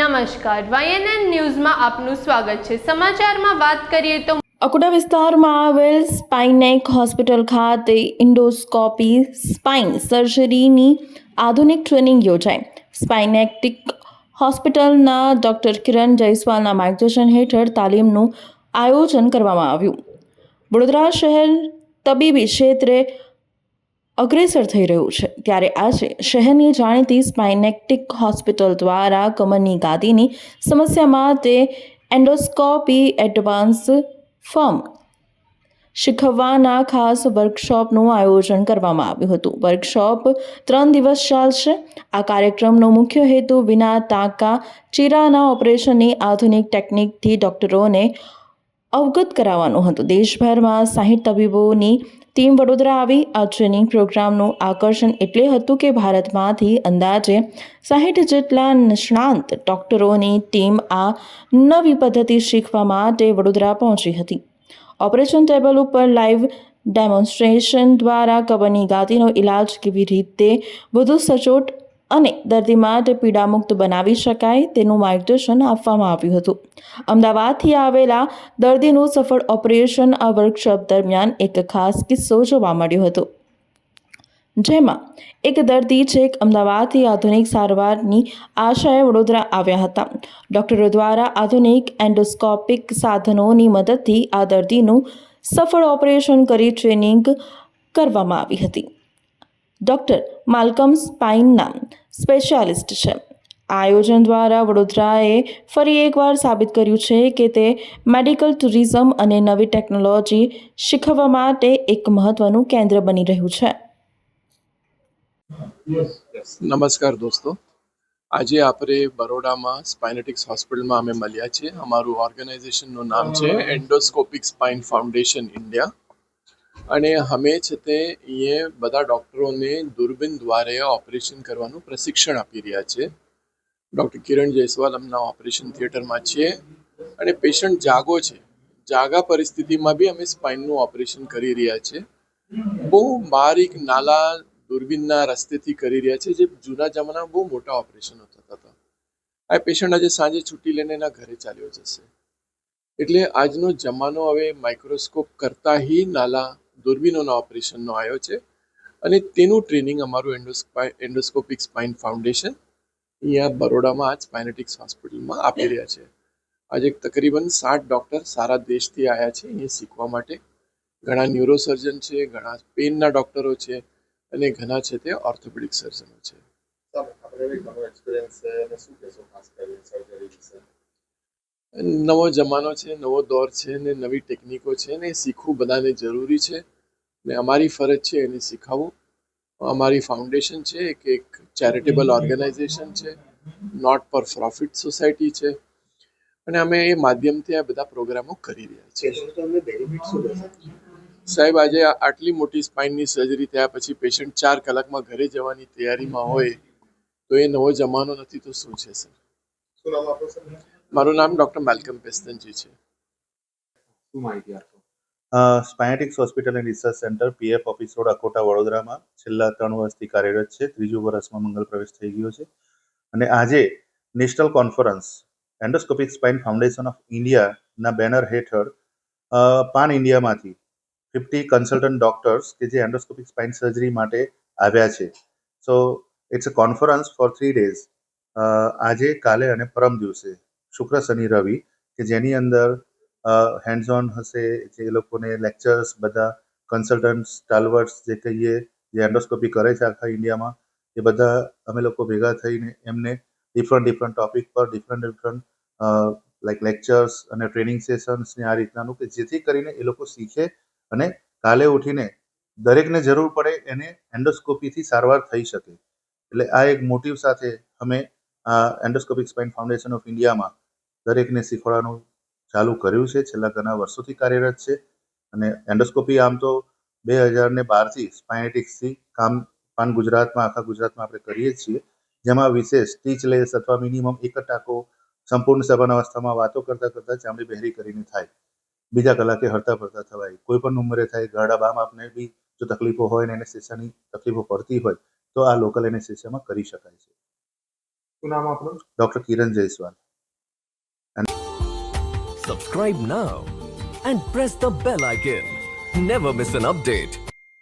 નમસ્કાર, YNN ન્યૂઝમાં આપનું સ્વાગત છે। સમાચારમાં વાત કરીએ તો અકોટા વિસ્તારમાં આવેલ સ્પાઇનેક હોસ્પિટલ ખાતે ઇન્ડોસ્કોપી સ્પાઇન સર્જરીની આધુનિક ટ્રેનિંગ યોજાઈ। સ્પાઇનેટિક હોસ્પિટલના ડોક્ટર કિરણ જયસ્વાલના માર્ગદર્શન હેઠળ તાલીમનું આયોજન કરવામાં આવ્યું। વડોદરા શહેર તબીબી ક્ષેત્રે અગ્રેસર થઈ રહ્યું છે, ત્યારે આજે શહેરની જાણીતી સ્પાઇનેટિક હોસ્પિટલ દ્વારા કમરની ગાદીની સમસ્યા માટે એન્ડોસ્કોપી એડવાન્સ ફોર્મ શીખવવાના ખાસ વર્કશોપનું આયોજન કરવામાં આવ્યું હતું। વર્કશોપ 3 દિવસ ચાલશે। આ કાર્યક્રમનો મુખ્ય હેતુ વિના ટાંકા ચીરાના ઓપરેશનની આધુનિક ટેકનિકથી ડોક્ટરોને અવગત કરાવવાનો હતો। દેશભરમાં 60 તબીબોની ટીમ વડોદરા આવી। આ ટ્રેનિંગ પ્રોગ્રામનું આકર્ષણ એટલે હતું કે ભારતમાંથી અંદાજે 60 જેટલા નિષ્ણાંત ડોક્ટરોની ટીમ આ નવી પદ્ધતિ શીખવા માટે વડોદરા પહોંચી હતી। ઓપરેશન ટેબલ ઉપર લાઈવ ડેમોન્સ્ટ્રેશન દ્વારા કમરની ગાદીનો ઇલાજ કેવી રીતે વધુ સચોટ અને દર્દી માટે પીડામુક્ત બનાવી શકાય તેનું માર્ગદર્શન આપવામાં આવ્યું હતું। અમદાવાદથી આવેલા દર્દીનું સફળ ઓપરેશન આ વર્કશોપ દરમિયાન એક ખાસ કિસ્સો જોવા મળ્યો હતો, જેમાં એક દર્દી છેક અમદાવાદથી આધુનિક સારવારની આશાએ વડોદરા આવ્યા હતા। ડોક્ટરો દ્વારા આધુનિક એન્ડોસ્કોપિક સાધનોની મદદથી આ દર્દીનું સફળ ઓપરેશન કરી ટ્રેનિંગ કરવામાં આવી હતી। ડોક્ટર માલ્કમ સ્પાઇનના સ્પેશિયાલિસ્ટ છે। આ આયોજન દ્વારા વડોદરાએ ફરી એકવાર સાબિત કર્યું છે કે તે મેડિકલ ટુરિઝમ અને નવી ટેકનોલોજી શીખવવા માટે એક મહત્વનું કેન્દ્ર બની રહ્યું છે। નમસ્કાર દોસ્તો, આજે આપણે બરોડામાં સ્પાઇનેટિક્સ હોસ્પિટલમાં અમે મળ્યા છીએ। અમારું ઓર્ગેનાઇઝેશનનું નામ છે એન્ડોસ્કોપિક સ્પાઇન ફાઉન્ડેશન ઇન્ડિયા, અને અમે છે તે અહીંયા બધા ડૉક્ટરોને દૂરબીન દ્વારા ઓપરેશન કરવાનું પ્રશિક્ષણ આપી રહ્યા છે। ડૉક્ટર કિરણ જયસ્વાલ અમના ઓપરેશન થિયેટરમાં છે, અને પેશન્ટ જાગો છે, જાગા પરિસ્થિતિમાં બી અમે સ્પાઇનનું ઓપરેશન કરી રહ્યા છીએ। બહુ બારીક નાલા દૂરબીનના રસ્તેથી કરી રહ્યા છે, જે જૂના જમાનામાં બહુ મોટા ઓપરેશનો થતા હતા। આ પેશન્ટ આજે સાંજે છૂટી લઈને એના ઘરે ચાલ્યો જશે। એટલે આજનો જમાનો હવે માઇક્રોસ્કોપ કરતાં ही નાલા દૂરબીનોના ઓપરેશનનો આવ્યો છે, અને તેનું ટ્રેનિંગ અમારું એન્ડોસ્કોપિક સ્પાઇન ફાઉન્ડેશન અહીંયા બરોડામાં આજ સ્પાઇનેટિક્સ હોસ્પિટલમાં આપી રહ્યા છે। આજે તકરીબન 60 ડૉક્ટર સારા દેશથી આવ્યા છે અહીંયા શીખવા માટે। ઘણા ન્યુરોસર્જન છે, ઘણા પેઇનના ડૉક્ટરો છે, અને ઘણા છે તે ઓર્થોપેડિક સર્જનો છે। નવો જમાનો છે, નવો દોર છે, ને નવી ટેકનિકો છે, ને શીખવું બધાને જરૂરી છે, ને અમારી ફરજ છે એને શીખવવું। અમારી ફાઉન્ડેશન છે એક ચેરિટેબલ ઓર્ગેનાઇઝેશન છે, નોટ ફોર પ્રોફિટ સોસાયટી છે, અને અમે એ માધ્યમથી આ બધા પ્રોગ્રામો કરી રહ્યા છીએ। સાહેબ, આજે આટલી મોટી સ્પાઇનની સર્જરી થયા પછી પેશન્ટ 4 કલાકમાં ઘરે જવાની તૈયારીમાં હોય તો એ નવો જમાનો નથી તો શું છે સર? મારું નામ ડૉક્ટર માલ્કમ પેસ્તનજી છે। સ્પાઇનેટિક્સ hospital and research centre PF office road Akota વડોદરામાં છેલ્લા 3 વર્ષથી કાર્યરત છે। ત્રીજું વર્ષમાં મંગલ પ્રવેશ થઈ ગયો છે, અને આજે national conference endoscopic spine foundation of ઇન્ડિયાના બેનર હેઠળ પાન ઇન્ડિયામાંથી 50 કન્સલ્ટન્ટ ડોક્ટર્સ કે જે એન્ડોસ્કોપિક સ્પાઇન સર્જરી માટે આવ્યા છે। So it's a conference for 3 days, આજે, કાલે અને પરમ દિવસે, શુક્ર, શનિ, રવિ, કે જેની અંદર હેન્ડ્સ ઓન હશે, જે એ લોકોને લેક્ચર્સ, બધા કન્સલ્ટન્ટ્સ, સ્ટાલવર્ટ્સ જે કહીએ, જે એન્ડોસ્કોપી કરે છે આખા ઇન્ડિયામાં, એ બધા અમે લોકો ભેગા થઈને એમને ડિફરન્ટ ટોપિક પર ડિફરન્ટ લાઈક લેક્ચર્સ અને ટ્રેનિંગ સેશન્સને આ રીતનાનું, કે જેથી કરીને એ લોકો શીખે અને કાલે ઉઠીને દરેકને જરૂર પડે એને એન્ડોસ્કોપીથી સારવાર થઈ શકે। એટલે આ એક મોટિવ સાથે અમે આ એન્ડોસ્કોપિક સ્પાઇન ફાઉન્ડેશન ઓફ ઇન્ડિયામાં દરેકને શીખવાડવાનું ચાલુ કર્યું છે। છેલ્લા ઘણા વર્ષોથી કાર્યરત છે, અને એન્ડોસ્કોપી આમ તો 2012થી સ્પાઇનેટિક્સથી કામ પાન ગુજરાતમાં, આખા ગુજરાતમાં આપણે કરીએ છીએ, જેમાં વિશેષ સ્ટીચલેસ અથવા મિનિમમ એક જ ટાંકો સંપૂર્ણ સભાન અવસ્થામાં વાતો કરતાં ચામડી બહેરી કરીને થાય, બીજા કલાકે હરતા ફરતા થવાય, કોઈ પણ ઉંમરે થાય, ગાડા બામ આપને બી જો તકલીફો હોય ને એનેસ્થેસિયાની તકલીફો પડતી હોય તો આ લોકલ એનેસ્થેસિયામાં કરી શકાય છે। શું નામ આપણું? Doctor Kiran Jaiswal. Subscribe now and press the bell icon. Never miss an update.